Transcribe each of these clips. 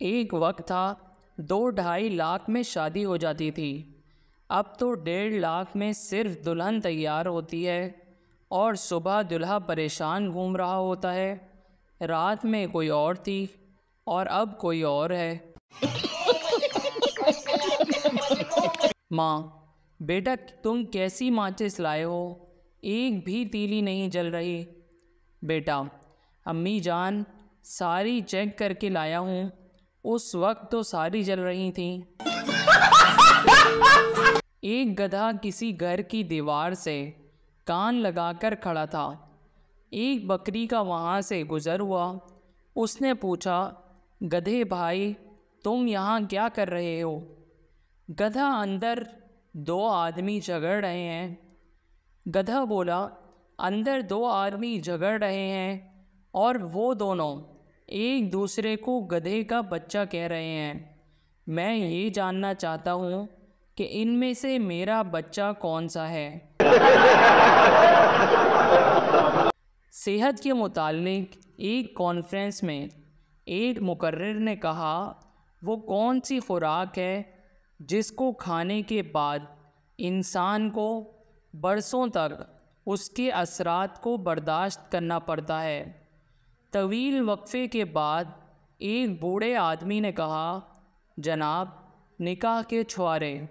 एक वक्त था 2-2.5 लाख में शादी हो जाती थी। अब तो 1.5 लाख में सिर्फ दुल्हन तैयार होती है और सुबह दूल्हा परेशान घूम रहा होता है। रात में कोई और थी और अब कोई और है। माँ, बेटा तुम कैसी माचिस लाए हो? एक भी तीली नहीं जल रही। बेटा, अम्मी जान सारी चेक करके लाया हूँ, उस वक्त तो सारी जल रही थी। एक गधा किसी घर की दीवार से कान लगाकर खड़ा था। एक बकरी का वहाँ से गुजर हुआ। उसने पूछा, गधे भाई तुम यहाँ क्या कर रहे हो? गधा, अंदर 2 आदमी झगड़ रहे हैं। गधा बोला, अंदर 2 आदमी झगड़ रहे हैं और वो दोनों एक दूसरे को गधे का बच्चा कह रहे हैं। मैं ये जानना चाहता हूँ कि इनमें से मेरा बच्चा कौन सा है। सेहत के मुताल्लिक एक कॉन्फ्रेंस में एक मुकर्रिर ने कहा, वो कौन सी खुराक है जिसको खाने के बाद इंसान को बरसों तक उसके असरात को बर्दाश्त करना पड़ता है। तवील वक्फे के बाद एक बूढ़े आदमी ने कहा, जनाब, निकाह के छुआरे।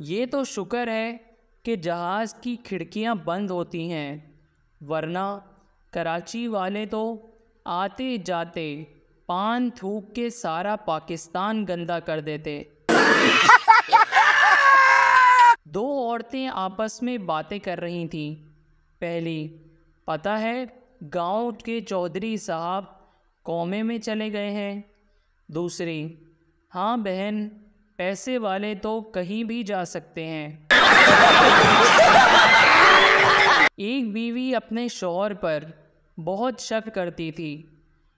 ये तो शुक्र है कि जहाज़ की खिड़कियां बंद होती हैं, वरना कराची वाले तो आते जाते पान थूक के सारा पाकिस्तान गंदा कर देते। 2 औरतें आपस में बातें कर रही थीं। पहली, पता है गांव के चौधरी साहब कौमे में चले गए हैं। दूसरी, हाँ बहन, पैसे वाले तो कहीं भी जा सकते हैं। एक बीवी अपने शौहर पर बहुत शक करती थी।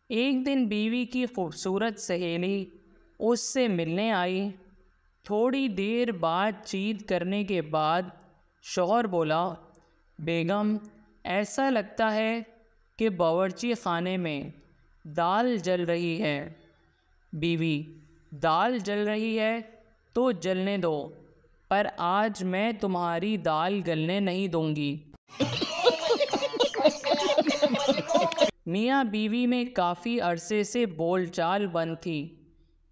एक दिन बीवी की खूबसूरत सहेली उससे मिलने आई। थोड़ी देर बातचीत करने के बाद शौहर बोला, बेगम, ऐसा लगता है कि बावर्ची खाने में दाल जल रही है। बीवी, दाल जल रही है तो जलने दो, पर आज मैं तुम्हारी दाल गलने नहीं दूंगी। मियाँ बीवी में काफ़ी अरसे से बोलचाल बंद थी।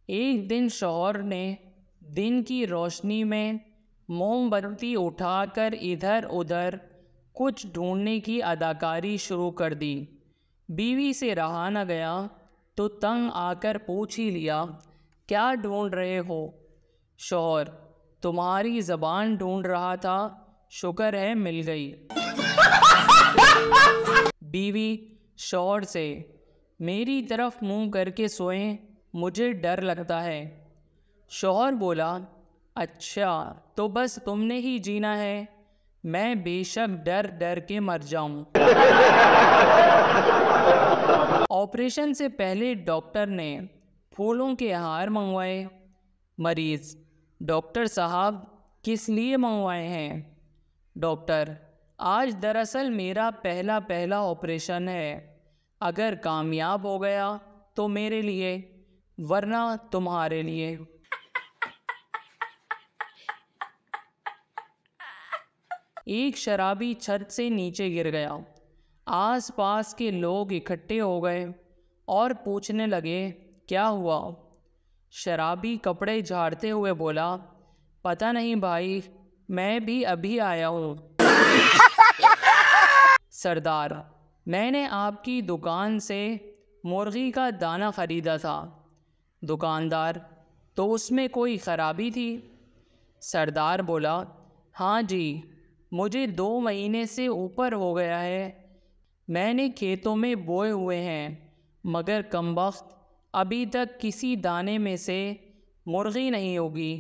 एक दिन शौहर ने दिन की रोशनी में मोमबत्ती उठाकर इधर उधर कुछ ढूंढने की अदाकारी शुरू कर दी। बीवी से रहा न गया तो तंग आकर पूछ ही लिया, क्या ढूंढ रहे हो? शौहर, तुम्हारी ज़बान ढूंढ रहा था, शुक्र है मिल गई। बीवी शौहर से, मेरी तरफ मुंह करके सोएं, मुझे डर लगता है। शौहर बोला, अच्छा तो बस तुमने ही जीना है, मैं बेशक डर डर के मर जाऊं। ऑपरेशन से पहले डॉक्टर ने फूलों के हार मंगवाए। मरीज़, डॉक्टर साहब किस लिए मंगवाए हैं? डॉक्टर, आज दरअसल मेरा पहला ऑपरेशन है। अगर कामयाब हो गया तो मेरे लिए, वरना तुम्हारे लिए। एक शराबी छत से नीचे गिर गया। आसपास के लोग इकट्ठे हो गए और पूछने लगे, क्या हुआ? शराबी कपड़े झाड़ते हुए बोला, पता नहीं भाई, मैं भी अभी आया हूँ। सरदार, मैंने आपकी दुकान से मुर्गी का दाना ख़रीदा था। दुकानदार, तो उसमें कोई ख़राबी थी? सरदार बोला, हाँ जी, मुझे 2 महीने से ऊपर हो गया है। मैंने खेतों में बोए हुए हैं, मगर कमबख्त अभी तक किसी दाने में से मुर्गी नहीं होगी।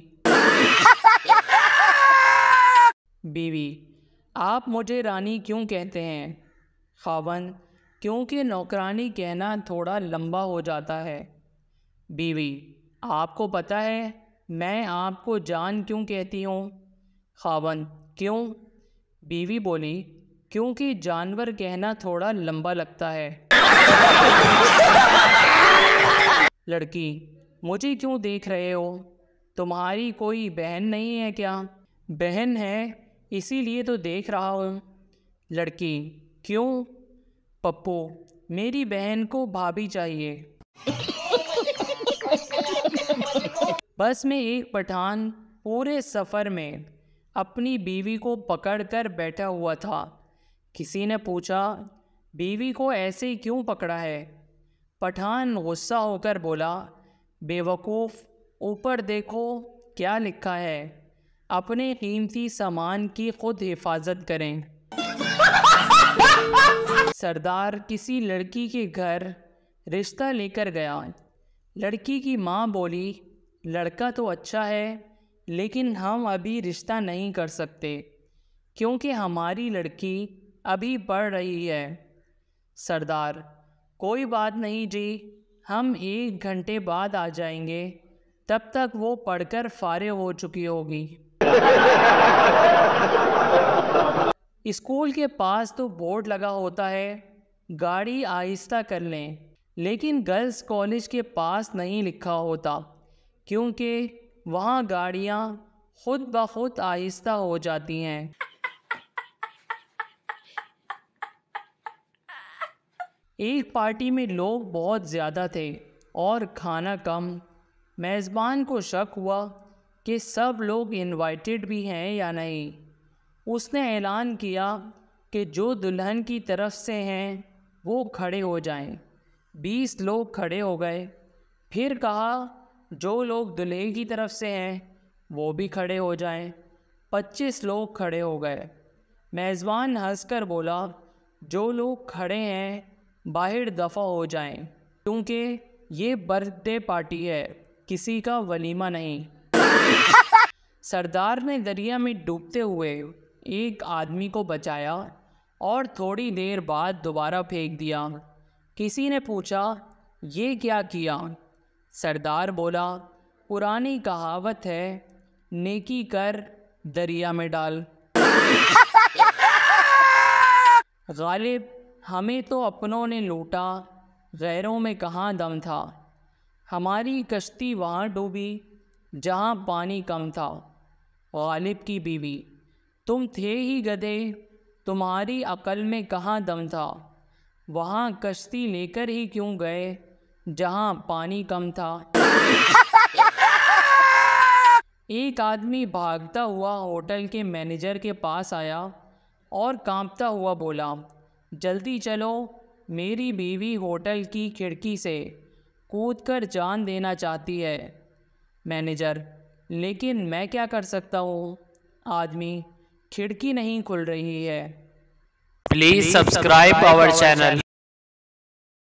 बीवी, आप मुझे रानी क्यों कहते हैं? खावंद, क्योंकि नौकरानी कहना थोड़ा लंबा हो जाता है। बीवी, आपको पता है मैं आपको जान क्यों कहती हूँ? खावंद, क्यों? बीवी बोली, क्योंकि जानवर कहना थोड़ा लंबा लगता है। लड़की, मुझे क्यों देख रहे हो? तुम्हारी कोई बहन नहीं है क्या? बहन है, इसीलिए तो देख रहा हूँ। लड़की, क्यों? पप्पू, मेरी बहन को भाभी चाहिए। बस में एक पठान पूरे सफ़र में अपनी बीवी को पकड़कर बैठा हुआ था। किसी ने पूछा, बीवी को ऐसे क्यों पकड़ा है? पठान गुस्सा होकर बोला, बेवकूफ़, ऊपर देखो क्या लिखा है, अपने कीमती सामान की खुद हिफाजत करें। सरदार किसी लड़की के घर रिश्ता लेकर गया। लड़की की माँ बोली, लड़का तो अच्छा है, लेकिन हम अभी रिश्ता नहीं कर सकते क्योंकि हमारी लड़की अभी पढ़ रही है। सरदार, कोई बात नहीं जी, हम 1 घंटे बाद आ जाएंगे, तब तक वो पढ़कर फारिग हो चुकी होगी। स्कूल के पास तो बोर्ड लगा होता है, गाड़ी आहिस्ता कर लें, लेकिन गर्ल्स कॉलेज के पास नहीं लिखा होता क्योंकि वहाँ गाड़ियाँ खुद ब खुद आहिस्ता हो जाती हैं। एक पार्टी में लोग बहुत ज़्यादा थे और खाना कम। मेज़बान को शक हुआ कि सब लोग इनवाइटेड भी हैं या नहीं। उसने ऐलान किया कि जो दुल्हन की तरफ से हैं वो खड़े हो जाएं। 20 लोग खड़े हो गए। फिर कहा, जो लोग दूल्हे की तरफ से हैं वो भी खड़े हो जाएं। 25 लोग खड़े हो गए। मेज़बान हंसकर बोला, जो लोग खड़े हैं बाहर दफ़ा हो जाएं, क्योंकि ये बर्थडे पार्टी है, किसी का वलीमा नहीं। सरदार ने दरिया में डूबते हुए एक आदमी को बचाया और थोड़ी देर बाद दोबारा फेंक दिया। किसी ने पूछा, ये क्या किया? सरदार बोला, पुरानी कहावत है, नेकी कर दरिया में डाल। गालिब, हमें तो अपनों ने लूटा, गैरों में कहाँ दम था। हमारी कश्ती वहाँ डूबी जहाँ पानी कम था। गालिब की बीवी, तुम थे ही गधे, तुम्हारी अकल में कहाँ दम था। वहाँ कश्ती लेकर ही क्यों गए जहाँ पानी कम था। एक आदमी भागता हुआ होटल के मैनेजर के पास आया और कांपता हुआ बोला, जल्दी चलो, मेरी बीवी होटल की खिड़की से कूदकर जान देना चाहती है। मैनेजर, लेकिन मैं क्या कर सकता हूँ? आदमी, खिड़की नहीं खुल रही है। Please subscribe our channel.